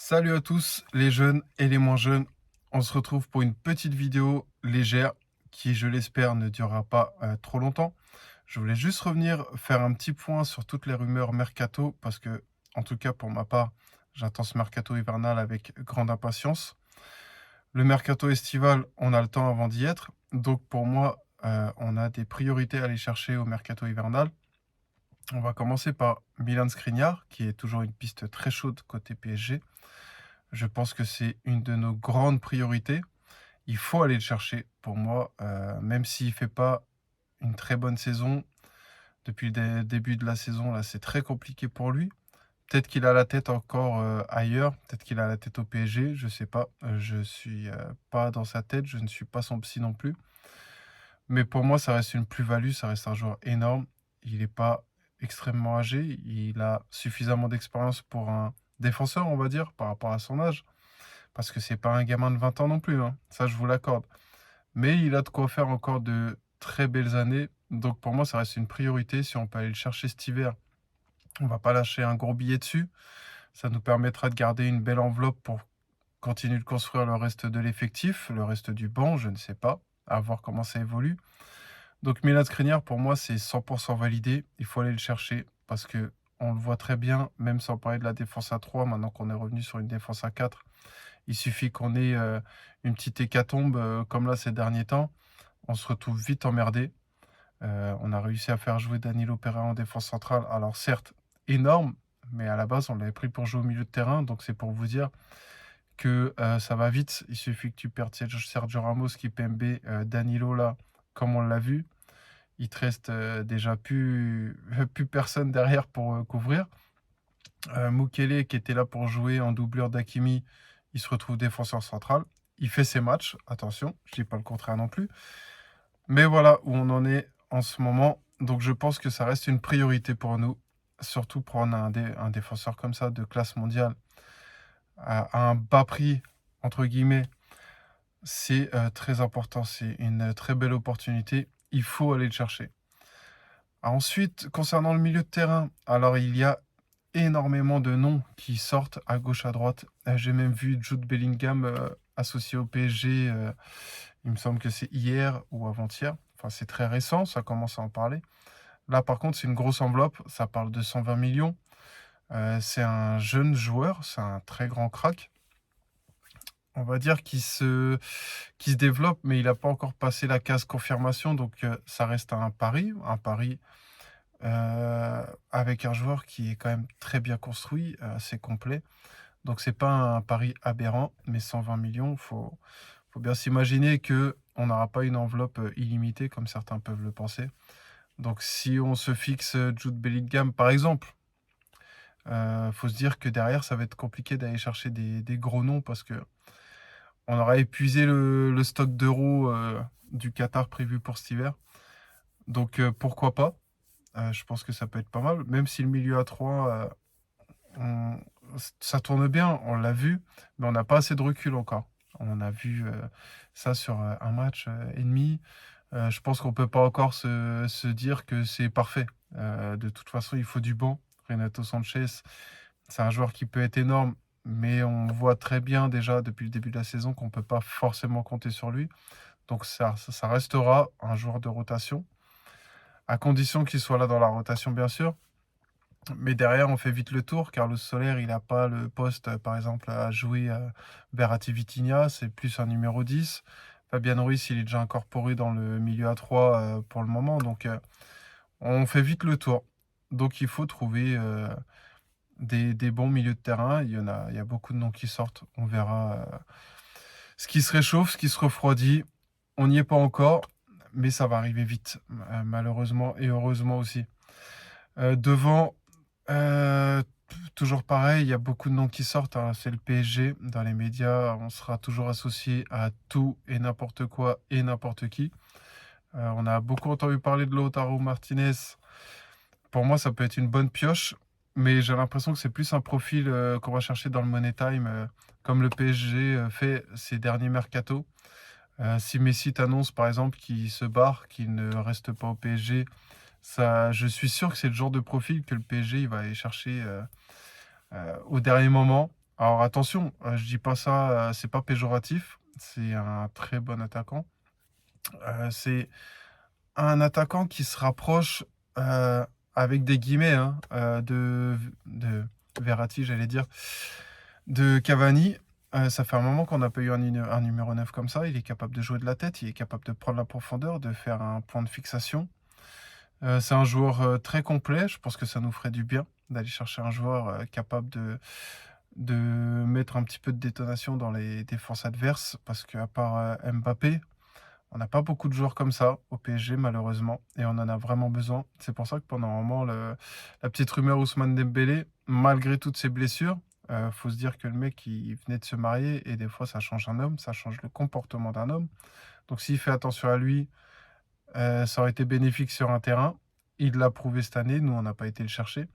Salut à tous, les jeunes et les moins jeunes. On se retrouve pour une petite vidéo légère qui, je l'espère, ne durera pas trop longtemps. Je voulais juste revenir faire un petit point sur toutes les rumeurs mercato parce que, en tout cas pour ma part, j'attends ce mercato hivernal avec grande impatience. Le mercato estival, on a le temps avant d'y être. Donc pour moi, on a des priorités à aller chercher au mercato hivernal. On va commencer par Milan Skriniar, qui est toujours une piste très chaude côté PSG. Je pense que c'est une de nos grandes priorités. Il faut aller le chercher pour moi, même s'il ne fait pas une très bonne saison. Depuis le début de la saison, là, c'est très compliqué pour lui. Peut-être qu'il a la tête encore ailleurs, peut-être qu'il a la tête au PSG, je ne sais pas. Je ne suis pas dans sa tête, je ne suis pas son psy non plus. Mais pour moi, ça reste une plus-value, ça reste un joueur énorme. Il n'est pas extrêmement âgé, il a suffisamment d'expérience pour un défenseur, on va dire, par rapport à son âge. Parce que c'est pas un gamin de 20 ans non plus, hein, ça je vous l'accorde. Mais il a de quoi faire encore de très belles années. Donc pour moi, ça reste une priorité. Si on peut aller le chercher cet hiver, on va pas lâcher un gros billet dessus. Ça nous permettra de garder une belle enveloppe pour continuer de construire le reste de l'effectif, le reste du banc, je ne sais pas, à voir comment ça évolue. Donc Milan Skriniar, pour moi, c'est 100% validé. Il faut aller le chercher parce que on le voit très bien, même sans parler de la défense à 3, maintenant qu'on est revenu sur une défense à 4. Il suffit qu'on ait une petite hécatombe comme là ces derniers temps. On se retrouve vite emmerdé. On a réussi à faire jouer Danilo Pereira en défense centrale. Alors certes, énorme, mais à la base, on l'avait pris pour jouer au milieu de terrain. Donc c'est pour vous dire que ça va vite. Il suffit que tu perdes Sergio Ramos, Kipembe, Danilo là, comme on l'a vu. Il te reste déjà plus personne derrière pour couvrir. Mukele, qui était là pour jouer en doublure d'Hakimi, il se retrouve défenseur central. Il fait ses matchs, attention, je dis pas le contraire non plus. Mais voilà où on en est en ce moment. Donc je pense que ça reste une priorité pour nous. Surtout prendre un défenseur comme ça de classe mondiale à un bas prix, entre guillemets, c'est très important. C'est une très belle opportunité. Il faut aller le chercher. Ensuite, concernant le milieu de terrain, alors il y a énormément de noms qui sortent à gauche, à droite. J'ai même vu Jude Bellingham associé au PSG, il me semble que c'est hier ou avant-hier. Enfin, c'est très récent, ça commence à en parler. Là, par contre, c'est une grosse enveloppe, ça parle de 120 millions. C'est un jeune joueur, c'est un très grand crack. On va dire qu'il se développe, mais il n'a pas encore passé la case confirmation, donc ça reste un pari avec un joueur qui est quand même très bien construit, assez complet. Donc c'est pas un pari aberrant, mais 120 millions, faut bien s'imaginer que on n'aura pas une enveloppe illimitée comme certains peuvent le penser. Donc si on se fixe Jude Bellingham par exemple, faut se dire que derrière ça va être compliqué d'aller chercher des gros noms parce que on aura épuisé le stock d'euros du Qatar prévu pour cet hiver. Donc pourquoi pas? Je pense que ça peut être pas mal, même si le milieu à 3, on ça tourne bien, on l'a vu, mais on n'a pas assez de recul encore. On a vu, ça sur, un match, et demi. Je pense qu'on peut pas encore se dire que c'est parfait. De toute façon, il faut du banc. Renato Sanchez, c'est un joueur qui peut être énorme, mais on voit très bien déjà depuis le début de la saison qu'on peut pas forcément compter sur lui. Donc ça restera un joueur de rotation, à condition qu'il soit là dans la rotation, bien sûr. Mais derrière, on fait vite le tour. Carlos Soler, il n'a pas le poste, par exemple, à jouer Verratti Vitinha. C'est plus un numéro 10. Fabian Ruiz, il est déjà incorporé dans le milieu à 3 pour le moment. Donc, on fait vite le tour. Donc, il faut trouver des bons milieux de terrain. Il y a beaucoup de noms qui sortent. On verra ce qui se réchauffe, ce qui se refroidit. On n'y est pas encore, mais ça va arriver vite, malheureusement et heureusement aussi. Devant, toujours pareil, il y a beaucoup de noms qui sortent, hein, c'est le PSG. Dans les médias, on sera toujours associé à tout et n'importe quoi et n'importe qui. On a beaucoup entendu parler de Lautaro Martinez. Pour moi, ça peut être une bonne pioche, mais j'ai l'impression que c'est plus un profil qu'on va chercher dans le Money Time, comme le PSG fait ces derniers mercatos. Si Messi t'annonce par exemple qu'il se barre, qu'il ne reste pas au PSG, ça, je suis sûr que c'est le genre de profil que le PSG il va aller chercher au dernier moment. Alors attention, je dis pas ça, c'est pas péjoratif, c'est un très bon attaquant. C'est un attaquant qui se rapproche, avec des guillemets, hein, de Verratti, j'allais dire, de Cavani. Ça fait un moment qu'on n'a pas eu un numéro 9 comme ça. Il est capable de jouer de la tête, il est capable de prendre la profondeur, de faire un point de fixation. C'est un joueur, très complet. Je pense que ça nous ferait du bien d'aller chercher un joueur, capable de mettre un petit peu de détonation dans les défenses adverses parce qu'à part, Mbappé, on n'a pas beaucoup de joueurs comme ça au PSG malheureusement et on en a vraiment besoin. C'est pour ça que pendant un moment la petite rumeur Ousmane Dembélé, malgré toutes ses blessures, faut se dire que le mec il venait de se marier et des fois ça change un homme, ça change le comportement d'un homme. Donc s'il fait attention à lui, ça aurait été bénéfique sur un terrain. Il l'a prouvé cette année, nous on n'a pas été le chercher.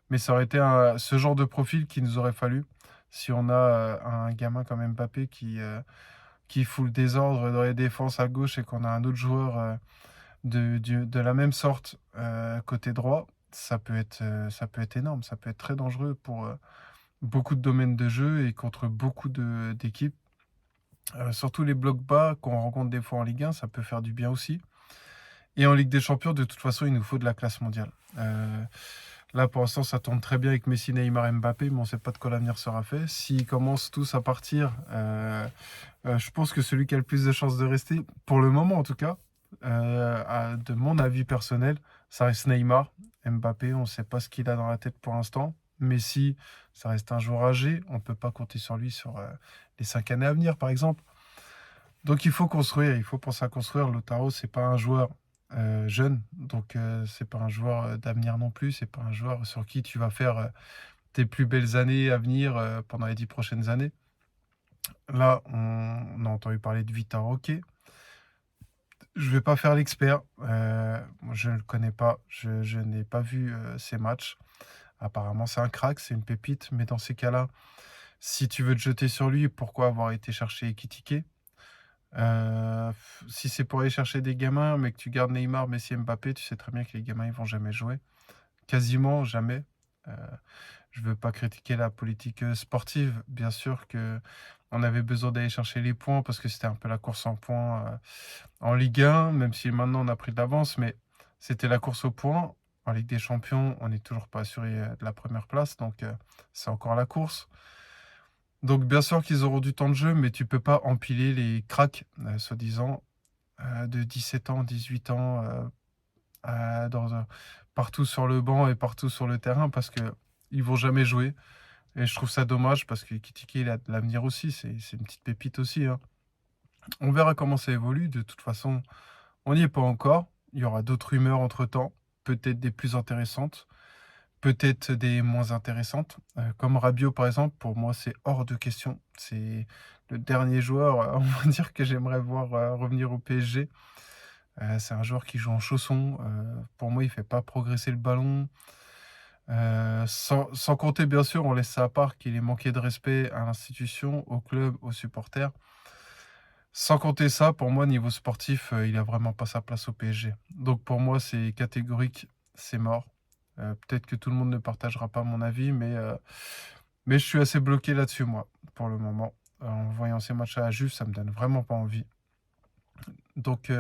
Mais ça aurait été ce genre de profil qu'il nous aurait fallu si on a un gamin comme Mbappé qui fout le désordre dans les défenses à gauche et qu'on a un autre joueur de la même sorte côté droit. Ça peut être énorme, ça peut être très dangereux pour beaucoup de domaines de jeu et contre beaucoup d'équipes. Surtout les blocs bas qu'on rencontre des fois en Ligue 1, ça peut faire du bien aussi. Et en Ligue des Champions, de toute façon, il nous faut de la classe mondiale. Là, pour l'instant, ça tourne très bien avec Messi, Neymar, Mbappé, mais on ne sait pas de quoi l'avenir sera fait. S'ils commencent tous à partir, je pense que celui qui a le plus de chances de rester, pour le moment en tout cas, de mon avis personnel, ça reste Neymar. Mbappé, on ne sait pas ce qu'il a dans la tête pour l'instant. Messi, ça reste un joueur âgé. On ne peut pas compter sur lui sur les 5 années à venir, par exemple. Donc il faut construire, il faut penser à construire. Lautaro, c'est pas un joueur jeune, donc c'est pas un joueur d'avenir non plus. C'est pas un joueur sur qui tu vas faire tes plus belles années à venir pendant les 10 prochaines années. Là, on a entendu parler de Vitor Roque. Je vais pas faire l'expert. Moi, je ne le connais pas. Je n'ai pas vu ses matchs. Apparemment, c'est un crack, c'est une pépite. Mais dans ces cas-là, si tu veux te jeter sur lui, pourquoi avoir été chercher Ekitike? Si c'est pour aller chercher des gamins, mais que tu gardes Neymar, Messi, Mbappé, tu sais très bien que les gamins, ils vont jamais jouer. Quasiment jamais. Heu, je veux pas critiquer la politique, sportive. Bien sûr qu'on avait besoin d'aller chercher les points parce que c'était un peu la course en points, en Ligue 1, même si maintenant on a pris de l'avance, mais c'était la course aux points. En Ligue des Champions, on n'est toujours pas assuré, de la première place, donc c'est encore la course. Donc bien sûr qu'ils auront du temps de jeu, mais tu peux pas empiler les cracks, soi-disant, de 17 ans, 18 ans, dans un partout sur le banc et partout sur le terrain parce qu'ils vont jamais jouer et je trouve ça dommage parce que Ekitike, il a de l'avenir aussi, c'est une petite pépite aussi, hein. On verra comment ça évolue. De toute façon, on n'y est pas encore. Il y aura d'autres rumeurs entre-temps, peut-être des plus intéressantes, peut-être des moins intéressantes. Comme Rabiot, par exemple, pour moi, c'est hors de question. C'est le dernier joueur, on va dire, que j'aimerais voir revenir au PSG. C'est un joueur qui joue en chausson. Pour moi, il fait pas progresser le ballon. Sans compter, bien sûr, on laisse ça à part, qu'il ait manqué de respect à l'institution, au club, aux supporters. Sans compter ça, pour moi, niveau sportif, il a vraiment pas sa place au PSG. Donc pour moi, c'est catégorique, c'est mort. Peut-être que tout le monde ne partagera pas mon avis, mais je suis assez bloqué là-dessus, moi, pour le moment. En voyant ces matchs à la Juve, ça me donne vraiment pas envie. Donc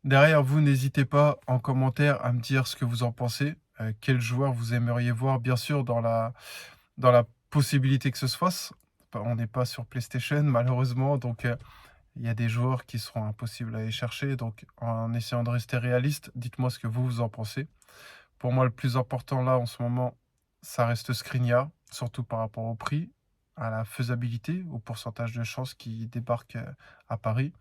derrière, vous, n'hésitez pas en commentaire à me dire ce que vous en pensez. Quel joueur vous aimeriez voir, bien sûr, dans la possibilité que ce se fasse. On n'est pas sur PlayStation, malheureusement, donc il y a des joueurs qui seront impossibles à aller chercher. Donc, en essayant de rester réaliste, dites-moi ce que vous en pensez. Pour moi, le plus important là, en ce moment, ça reste Skriniar, surtout par rapport au prix, à la faisabilité, au pourcentage de chances qui débarque à Paris.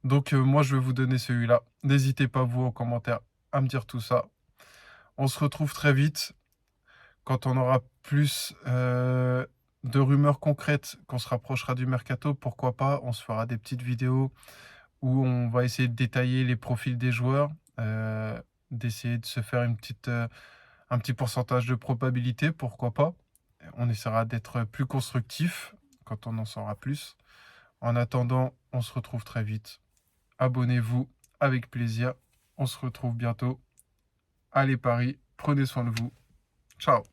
Donc, moi, je vais vous donner celui-là. N'hésitez pas, vous, en commentaire, à me dire tout ça. On se retrouve très vite quand on aura plus de rumeurs concrètes, qu'on se rapprochera du mercato. Pourquoi pas, on se fera des petites vidéos où on va essayer de détailler les profils des joueurs, d'essayer de se faire un petit pourcentage de probabilité, pourquoi pas. On essaiera d'être plus constructif quand on en saura plus. En attendant, on se retrouve très vite. Abonnez-vous avec plaisir. On se retrouve bientôt. Allez Paris, prenez soin de vous. Ciao.